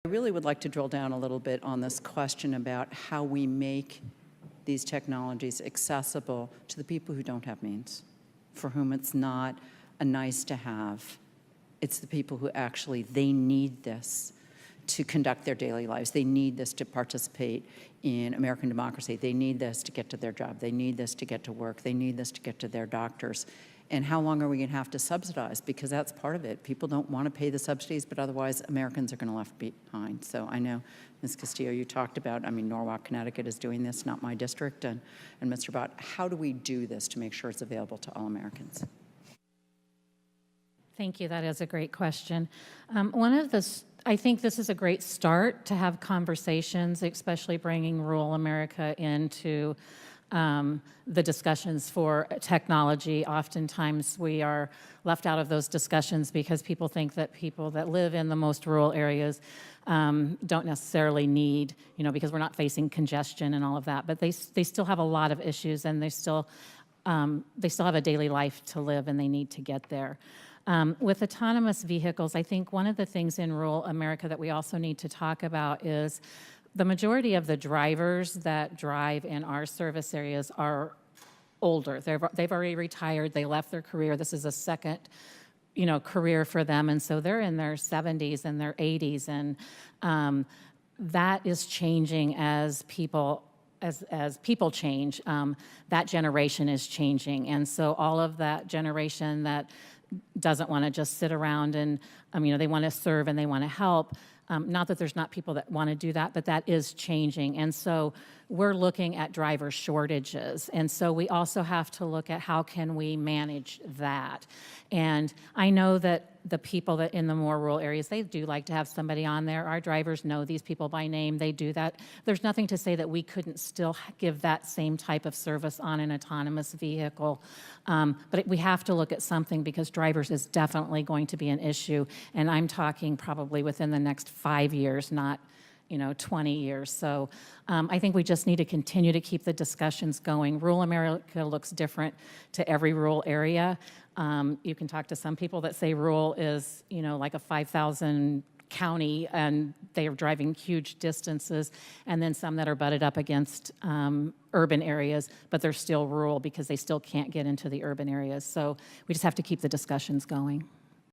I really would like to drill down a little bit on this question about how we make these technologies accessible to the people who don't have means, for whom it's not a nice to have. It's the people who actually, they need this to conduct their daily lives. They need this to participate in American democracy. They need this to get to their job. They need this to get to work. They need this to get to their doctors. And how long are we going to have to subsidize? Because that's part of it. People don't want to pay the subsidies, but otherwise Americans are going to left behind. So I know, Ms. Castillo, you talked about, I mean, Norwalk, Connecticut is doing this, not my district, and Mr. Bott, how do we do this to make sure it's available to all Americans? Thank you. That is a great question. I think this is a great start to have conversations, especially bringing rural America into the discussions for technology. Oftentimes we are left out of those discussions because people think that people that live in the most rural areas don't necessarily need, because we're not facing congestion and all of that, but they still have a lot of issues, and they still have a daily life to live, and they need to get there. With autonomous vehicles, I think one of the things in rural America that we also need to talk about is the majority of the drivers that drive in our service areas are older. They've already retired. They left their career. This is a second, career for them, and so they're in their 70s and their 80s, and that is changing as people change. That generation is changing, and so all of that generation that doesn't want to just sit around and, they want to serve and they want to help. Not that there's not people that want to do that, but that is changing. And so we're looking at driver shortages. And so we also have to look at how can we manage that. And I know that the people that in the more rural areas, they do like to have somebody on there. Our drivers know these people by name. They do that. There's nothing to say that we couldn't still give that same type of service on an autonomous vehicle. But we have to look at something, because drivers is definitely going to be an issue. And I'm talking probably within the next 5 years, not 20 years. So I think we just need to continue to keep the discussions going. Rural America looks different to every rural area. You can talk to some people that say rural is, like a 5,000 county, and they are driving huge distances, and then some that are butted up against urban areas, but they're still rural because they still can't get into the urban areas. So we just have to keep the discussions going.